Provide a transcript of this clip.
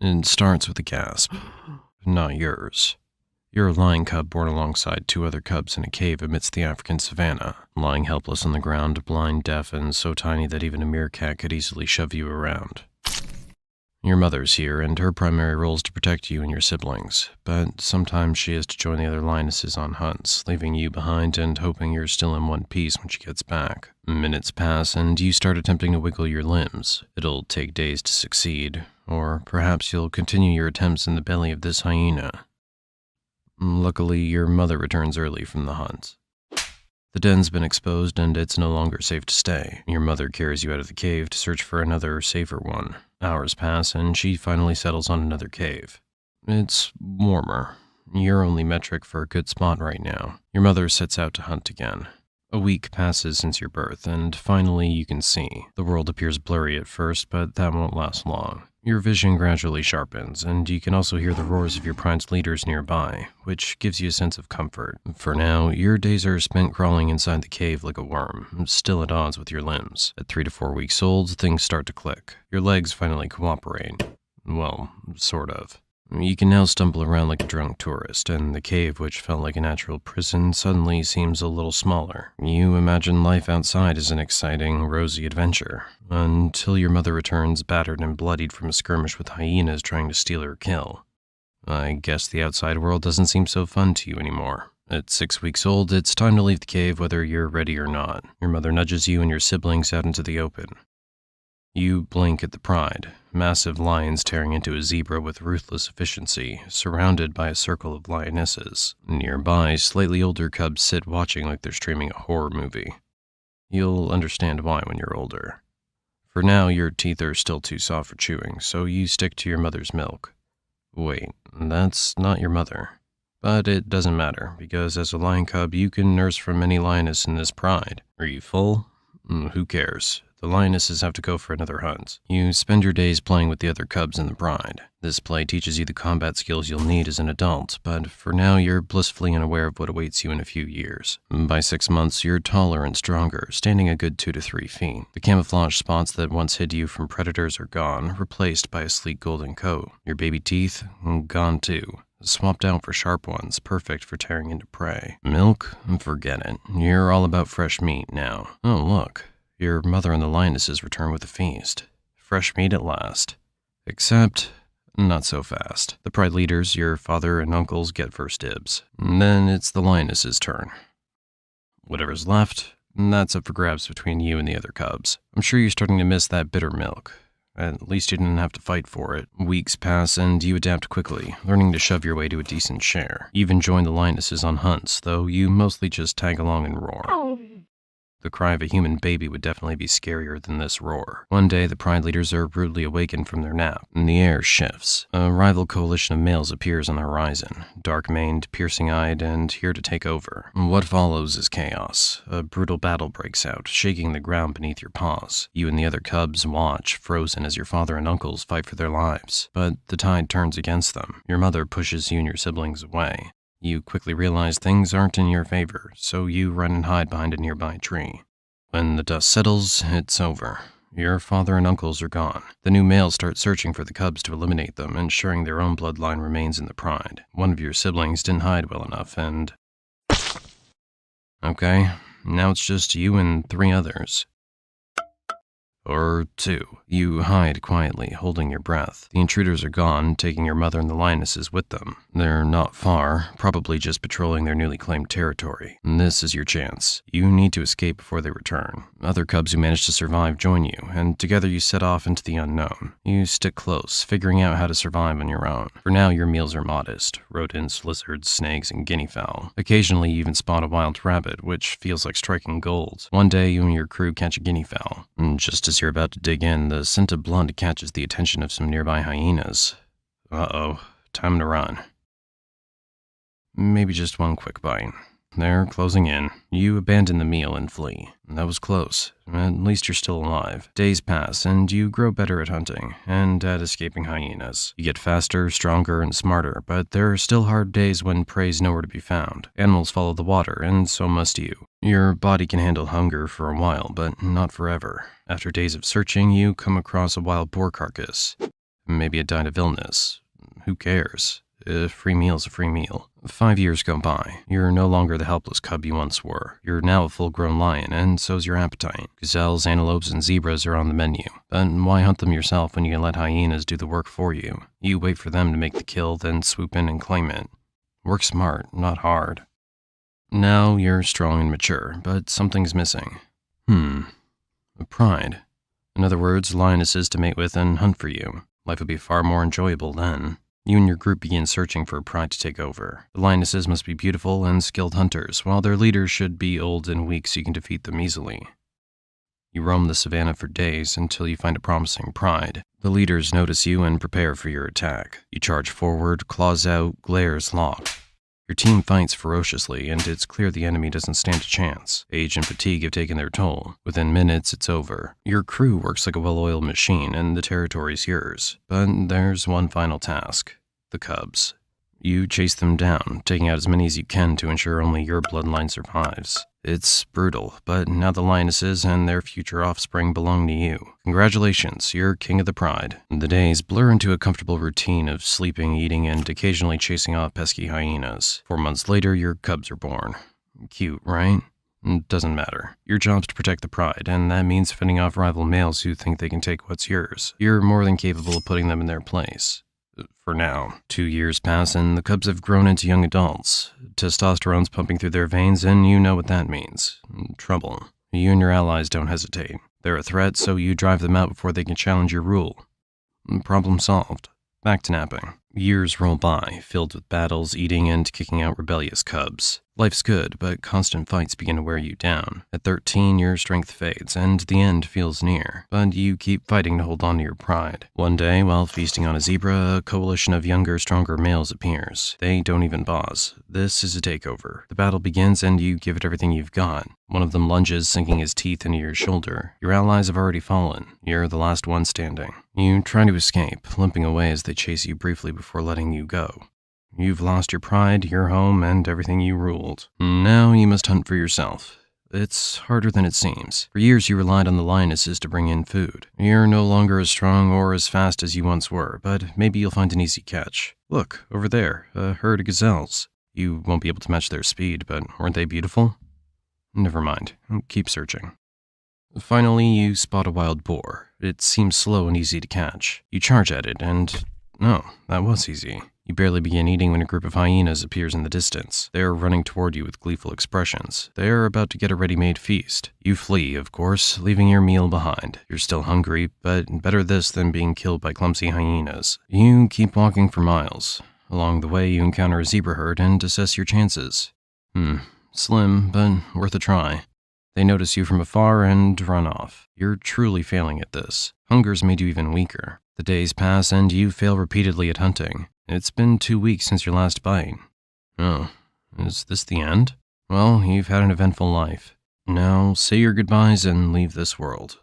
It starts with a gasp. Not yours. You're a lion cub born alongside two other cubs in a cave amidst the African savanna, lying helpless on the ground, blind, deaf, and so tiny that even a meerkat could easily shove you around. Your mother's here, and her primary role is to protect you and your siblings, but sometimes she has to join the other lionesses on hunts, leaving you behind and hoping you're still in one piece when she gets back. Minutes pass, and you start attempting to wiggle your limbs. It'll take days to succeed, or perhaps you'll continue your attempts in the belly of this hyena. Luckily, your mother returns early from the hunt. The den's been exposed and it's no longer safe to stay. Your mother carries you out of the cave to search for another, safer one. Hours pass and she finally settles on another cave. It's warmer. Your only metric for a good spot right now. Your mother sets out to hunt again. A week passes since your birth, and finally you can see. The world appears blurry at first, but that won't last long. Your vision gradually sharpens, and you can also hear the roars of your pride's leaders nearby, which gives you a sense of comfort. For now, your days are spent crawling inside the cave like a worm, still at odds with your limbs. At 3 to 4 weeks old, things start to click. Your legs finally cooperate. Well, sort of. You can now stumble around like a drunk tourist, and the cave, which felt like a natural prison, suddenly seems a little smaller. You imagine life outside is an exciting, rosy adventure, until your mother returns battered and bloodied from a skirmish with hyenas trying to steal her kill. I guess the outside world doesn't seem so fun to you anymore. At 6 weeks old, it's time to leave the cave whether you're ready or not. Your mother nudges you and your siblings out into the open. You blink at the pride, massive lions tearing into a zebra with ruthless efficiency, surrounded by a circle of lionesses. Nearby, slightly older cubs sit watching like they're streaming a horror movie. You'll understand why when you're older. For now, your teeth are still too soft for chewing, so you stick to your mother's milk. Wait, that's not your mother. But it doesn't matter, because as a lion cub, you can nurse from any lioness in this pride. Are you full? Who cares? The lionesses have to go for another hunt. You spend your days playing with the other cubs in the pride. This play teaches you the combat skills you'll need as an adult, but for now you're blissfully unaware of what awaits you in a few years. By 6 months, you're taller and stronger, standing a good 2 to 3 feet. The camouflage spots that once hid you from predators are gone, replaced by a sleek golden coat. Your baby teeth? Gone too. Swapped out for sharp ones, perfect for tearing into prey. Milk? Forget it. You're all about fresh meat now. Oh, look. Your mother and the lionesses return with a feast. Fresh meat at last. Except, not so fast. The pride leaders, your father and uncles, get first dibs. Then it's the lionesses' turn. Whatever's left, that's up for grabs between you and the other cubs. I'm sure you're starting to miss that bitter milk. At least you didn't have to fight for it. Weeks pass and you adapt quickly, learning to shove your way to a decent share. You even join the lionesses on hunts, though you mostly just tag along and roar. The cry of a human baby would definitely be scarier than this roar. One day, the pride leaders are rudely awakened from their nap, and the air shifts. A rival coalition of males appears on the horizon, dark-maned, piercing-eyed, and here to take over. What follows is chaos. A brutal battle breaks out, shaking the ground beneath your paws. You and the other cubs watch, frozen as your father and uncles fight for their lives. But the tide turns against them. Your mother pushes you and your siblings away. You quickly realize things aren't in your favor, so you run and hide behind a nearby tree. When the dust settles, it's over. Your father and uncles are gone. The new males start searching for the cubs to eliminate them, ensuring their own bloodline remains in the pride. One of your siblings didn't hide well enough, and... Okay, now it's just you and 3 others. Or 2. You hide quietly, holding your breath. The intruders are gone, taking your mother and the lionesses with them. They're not far, probably just patrolling their newly claimed territory. This is your chance. You need to escape before they return. Other cubs who manage to survive join you, and together you set off into the unknown. You stick close, figuring out how to survive on your own. For now, your meals are modest. Rodents, lizards, snakes, and guinea fowl. Occasionally, you even spot a wild rabbit, which feels like striking gold. One day, you and your crew catch a guinea fowl. And just as you're about to dig in, the scent of blood catches the attention of some nearby hyenas. Uh-oh, time to run. Maybe just one quick bite. They're closing in. You abandon the meal and flee. That was close. At least you're still alive. Days pass, and you grow better at hunting, and at escaping hyenas. You get faster, stronger, and smarter, but there are still hard days when prey's nowhere to be found. Animals follow the water, and so must you. Your body can handle hunger for a while, but not forever. After days of searching, you come across a wild boar carcass. Maybe it died of illness. Who cares? A free meal's a free meal. 5 years go by. You're no longer the helpless cub you once were. You're now a full-grown lion, and so's your appetite. Gazelles, antelopes, and zebras are on the menu. But why hunt them yourself when you can let hyenas do the work for you? You wait for them to make the kill, then swoop in and claim it. Work smart, not hard. Now you're strong and mature, but something's missing. Pride. In other words, lionesses to mate with and hunt for you. Life would be far more enjoyable then. You and your group begin searching for pride to take over. The lionesses must be beautiful and skilled hunters, while their leaders should be old and weak so you can defeat them easily. You roam the savannah for days until you find a promising pride. The leaders notice you and prepare for your attack. You charge forward, claws out, glares locked. Your team fights ferociously, and it's clear the enemy doesn't stand a chance. Age and fatigue have taken their toll. Within minutes, it's over. Your crew works like a well-oiled machine, and the territory's yours. But there's one final task. The cubs. You chase them down, taking out as many as you can to ensure only your bloodline survives. It's brutal, but now the lionesses and their future offspring belong to you. Congratulations, you're king of the pride. The days blur into a comfortable routine of sleeping, eating, and occasionally chasing off pesky hyenas. 4 months later, your cubs are born. Cute, right? Doesn't matter. Your job's to protect the pride, and that means fending off rival males who think they can take what's yours. You're more than capable of putting them in their place. For now. 2 years pass and the cubs have grown into young adults. Testosterone's pumping through their veins and you know what that means. Trouble. You and your allies don't hesitate. They're a threat, so you drive them out before they can challenge your rule. Problem solved. Back to napping. Years roll by, filled with battles, eating, and kicking out rebellious cubs. Life's good, but constant fights begin to wear you down. At 13, your strength fades, and the end feels near. But you keep fighting to hold on to your pride. One day, while feasting on a zebra, a coalition of younger, stronger males appears. They don't even pause. This is a takeover. The battle begins, and you give it everything you've got. One of them lunges, sinking his teeth into your shoulder. Your allies have already fallen. You're the last one standing. You try to escape, limping away as they chase you briefly before letting you go. You've lost your pride, your home, and everything you ruled. Now you must hunt for yourself. It's harder than it seems. For years you relied on the lionesses to bring in food. You're no longer as strong or as fast as you once were, but maybe you'll find an easy catch. Look, over there, a herd of gazelles. You won't be able to match their speed, but weren't they beautiful? Never mind. Keep searching. Finally, you spot a wild boar. It seems slow and easy to catch. You charge at it, and... no, that was easy. You barely begin eating when a group of hyenas appears in the distance. They are running toward you with gleeful expressions. They are about to get a ready-made feast. You flee, of course, leaving your meal behind. You're still hungry, but better this than being killed by clumsy hyenas. You keep walking for miles. Along the way, you encounter a zebra herd and assess your chances. Slim, but worth a try. They notice you from afar and run off. You're truly failing at this. Hunger's made you even weaker. The days pass and you fail repeatedly at hunting. It's been 2 weeks since your last bite. Oh, is this the end? Well, you've had an eventful life. Now, say your goodbyes and leave this world.